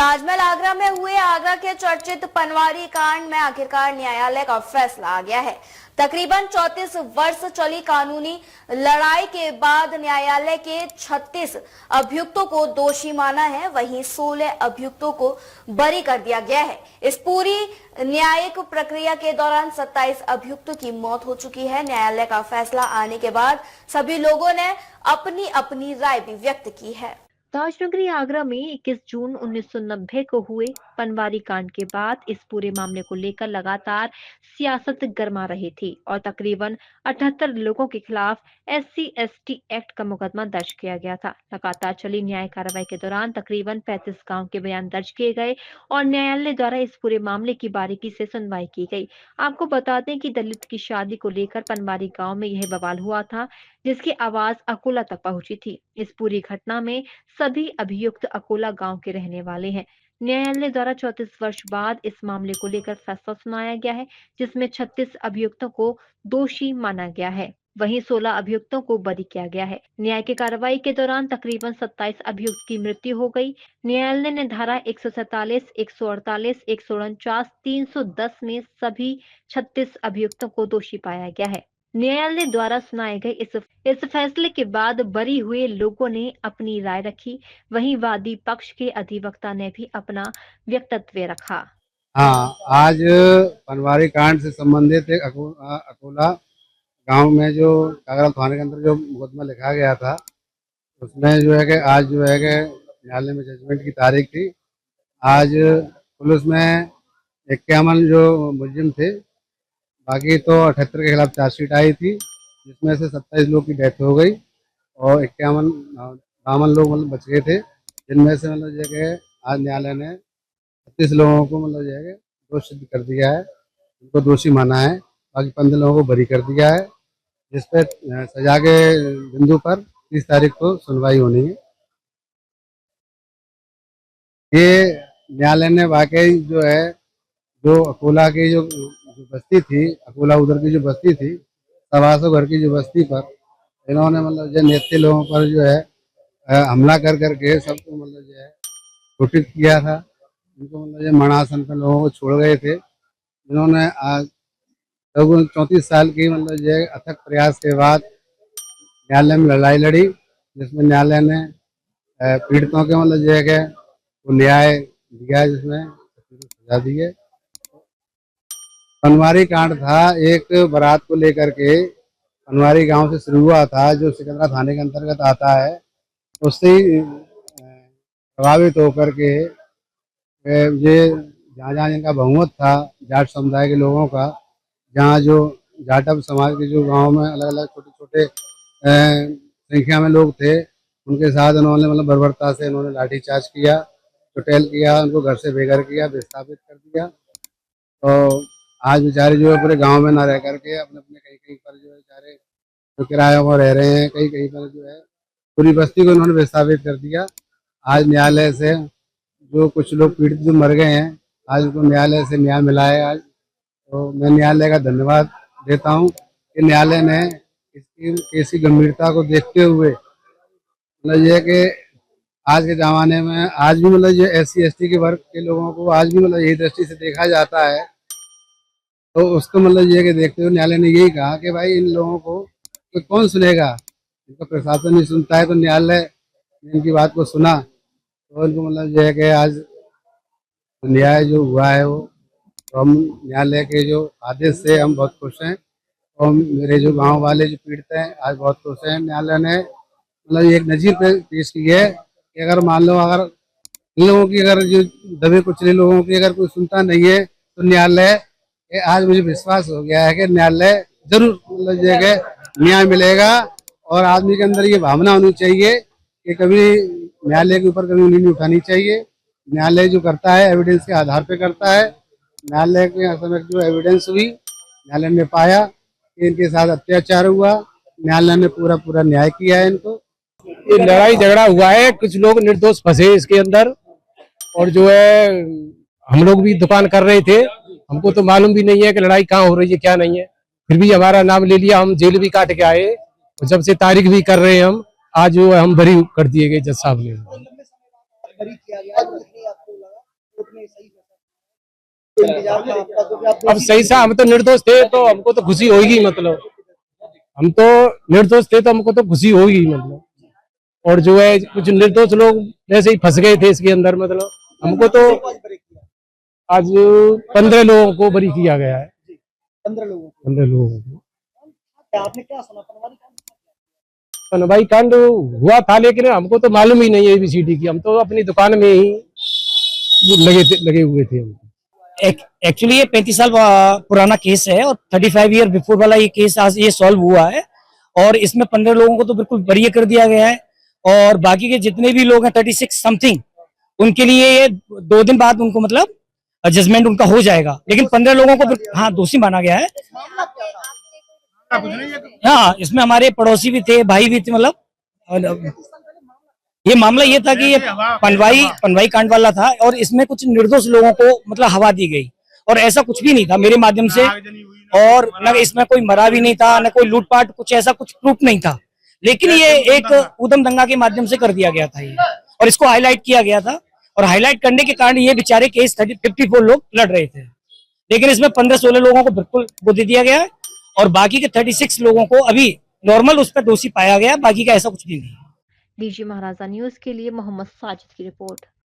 ताजमहल आगरा में हुए आगरा के चर्चित पनवारी कांड में आखिरकार न्यायालय का फैसला आ गया है। तकरीबन 34 वर्ष चली कानूनी लड़ाई के बाद न्यायालय के 36 अभियुक्तों को दोषी माना है, वहीं 16 अभियुक्तों को बरी कर दिया गया है। इस पूरी न्यायिक प्रक्रिया के दौरान 27 अभियुक्तों की मौत हो चुकी है। न्यायालय का फैसला आने के बाद सभी लोगों ने अपनी अपनी राय भी व्यक्त की है। ताजनगरी आगरा में 21 जून 1990 को हुए पनवारी कांड के बाद इस पूरे मामले को लेकर लगातार सियासत गर्मा रही थी और तकरीबन 78 लोगों के खिलाफ SC/ST एक्ट का मुकदमा दर्ज किया गया था। लगातार चली न्याय कार्रवाई के दौरान तकरीबन 35 गांव के बयान दर्ज किए गए और न्यायालय द्वारा इस पूरे मामले की बारीकी से सुनवाई की गई। आपको बता दें कि दलित की शादी को लेकर पनवारी गाँव में यह बवाल हुआ था, जिसकी आवाज अकोला तक पहुंची थी। इस पूरी घटना में सभी अभियुक्त अकोला गांव के रहने वाले हैं। न्यायालय द्वारा 34 वर्ष बाद इस मामले को लेकर फैसला सुनाया गया है, जिसमें 36 अभियुक्तों को दोषी माना गया है, वहीं 16 अभियुक्तों को बरी किया गया है। न्याय की कार्रवाई के दौरान तकरीबन 27 अभियुक्त की मृत्यु हो गई। न्यायालय ने धारा 147, 148, 149, 310 में सभी 36 अभियुक्तों को दोषी पाया गया है। न्यायालय द्वारा सुनाए गए इस फैसले के बाद बरी हुए लोगों ने अपनी राय रखी, वहीं वादी पक्ष के अधिवक्ता ने भी अपना वक्तव्य रखा। हाँ, आज पनवारी कांड से संबंधित एक अकोला गांव में जो कागरा थाने के अंदर जो मुकदमा लिखा गया था, उसमें जो है कि आज जो है कि न्यायालय में जजमेंट की तारीख थी। आज पुलिस में 51 जो मुलजिम थे, बाकी तो 78 के खिलाफ चार्जशीट आई थी, जिसमें से 27 लोग की डेथ हो गई और 52 लोग मतलब बच गए थे, जिनमें से मतलब जो है आज न्यायालय ने 36 लोगों को मतलब जो है दोष सिद्ध कर दिया है, उनको दोषी माना है। बाकी 15 लोगों को बरी कर दिया है, जिसपे सजा के बिंदु पर 30 तारीख को सुनवाई होनी है। ये न्यायालय ने वाकई जो है जो अकोला की जो बस्ती थी, अकोला उधर की जो बस्ती थी, 125 घर की जो बस्ती पर इन्होंने मतलब जो नेते लोगों पर जो है हमला कर करके सबको मतलब जो है घोषित किया था। उनको मतलब जो मणासन पे लोगों को छोड़ गए थे। इन्होंने आज 34 साल की मतलब जो है अथक प्रयास के बाद न्यायालय में लड़ाई लड़ी, जिसमें न्यायालय ने पीड़ितों के मतलब जो है कि वो न्याय दिया, जिसमें सजा दी है। पनवारी कांड था, एक बारात को लेकर के पनवारी गांव से शुरू हुआ था, जो सिकंदरा थाने के अंतर्गत आता है। उससे ही प्रभावित होकर के ये जहाँ जहाँ जिनका बहुमत था जाट समुदाय के लोगों का, जहाँ जो जाटव समाज के जो गांव में अलग अलग छोटे छोटे संख्या में लोग थे, उनके साथ उन्होंने मतलब बर्बरता से इन्होंने लाठीचार्ज किया, चुटेल किया, उनको घर से बेघर किया, विस्थापित कर दिया। तो आज बेचारे जो है पूरे गांव में ना रह करके अपने अपने कहीं कहीं पर जो है बेचारे जो किरायों पर रह रहे हैं, कहीं कहीं पर जो है पूरी बस्ती को उन्होंने विस्थापित कर दिया। आज न्यायालय से जो कुछ लोग पीड़ित जो मर गए हैं, आज उनको न्यायालय से न्याय मिला है। आज तो मैं न्यायालय का धन्यवाद देता हूँ कि न्यायालय ने इसकी केस की गंभीरता को देखते हुए मतलब ये कि आज के ज़माने में आज भी मतलब जो SC/ST के वर्ग के लोगों को आज भी मतलब यही दृष्टि से देखा जाता है। तो उसको मतलब ये कि देखते हुए न्यायालय ने यही कहा कि भाई इन लोगों को तो कौन सुनेगा, इनका प्रशासन नहीं सुनता है, तो न्यायालय ने इनकी बात को सुना, तो इनको मतलब जो है कि आज न्याय जो हुआ है वो, तो हम न्यायालय के जो आदेश से हम बहुत खुश हैं। और मेरे जो गांव वाले जो पीड़ित हैं आज बहुत खुश हैं। न्यायालय ने मतलब एक नजीर पेश की है कि अगर मान लो अगर इन लोगों की अगर जो दबे कुचले लोगों की अगर कोई सुनता नहीं है, तो न्यायालय आज मुझे विश्वास हो गया है कि न्यायालय जरूर मतलब जो है न्याय मिलेगा। और आदमी के अंदर ये भावना होनी चाहिए कि कभी न्यायालय के ऊपर कभी उंगली नहीं उठानी चाहिए। न्यायालय जो करता है एविडेंस के आधार पे करता है। न्यायालय के समय जो एविडेंस हुई, न्यायालय ने पाया कि इनके साथ अत्याचार हुआ, न्यायालय ने पूरा पूरा न्याय किया है इनको। ये लड़ाई झगड़ा हुआ है, कुछ लोग निर्दोष फंसे इसके अंदर, और जो है हम लोग भी दुकान कर रहे थे, हमको तो मालूम भी नहीं है कि लड़ाई कहाँ हो रही है क्या नहीं है, फिर भी हमारा नाम ले लिया, हम जेल भी काट के आए और जब से तारीख भी कर रहे हैं हम, आज जो हम बरी कर दिए गए जज साहब ने। इंतजार था आपका तो कि आप अब सही से हम तो निर्दोष थे तो हमको तो खुशी होगी, मतलब हम तो निर्दोष थे तो हमको तो खुशी होगी, मतलब। और जो है कुछ निर्दोष लोग वैसे ही फंस गए थे इसके अंदर, मतलब हमको तो आज 15 लोगों को बरी किया गया है। 15 लोगों को 15 लोगों को क्या आपने क्या सुना पनवारी कांड? पनवाई कांड हुआ था, लेकिन हमको तो मालूम ही नहीं है एबीसीडी की। हम तो अपनी दुकान में ही लगे हुए थे हम। एक्चुअली ये 35 साल पुराना केस है और 35 ईयर बिफोर वाला ये केस आज ये सॉल्व हुआ है और इसमें 15 लोगों को तो बिल्कुल बरी कर दिया गया है और बाकी के जितने भी लोग हैं 36 समथिंग उनके लिए ये 2 दिन बाद उनको मतलब जजमेंट उनका हो जाएगा, लेकिन 15 लोगों को हाँ दोषी माना गया है। हाँ, इसमें हमारे पड़ोसी भी थे, भाई भी थे, मतलब ये मामला ये था कि ये पनवाई कांड वाला था और इसमें कुछ निर्दोष लोगों को मतलब हवा दी गई और ऐसा कुछ भी नहीं था मेरे माध्यम से, और न इसमें कोई मरा भी नहीं था, न कोई लूटपाट, कुछ ऐसा कुछ प्रूफ नहीं था, लेकिन ये एक उदम दंगा के माध्यम से कर दिया गया था ये और इसको हाईलाइट किया गया था और हाईलाइट करने के कारण ये बेचारे केस 54 लोग लड़ रहे थे, लेकिन इसमें 15-16 लोगों को बिल्कुल वो दे दिया गया और बाकी के 36 लोगों को अभी नॉर्मल उस पर दोषी पाया गया, बाकी का ऐसा कुछ भी नहीं। डीजी महाराजा न्यूज के लिए मोहम्मद साजिद की रिपोर्ट।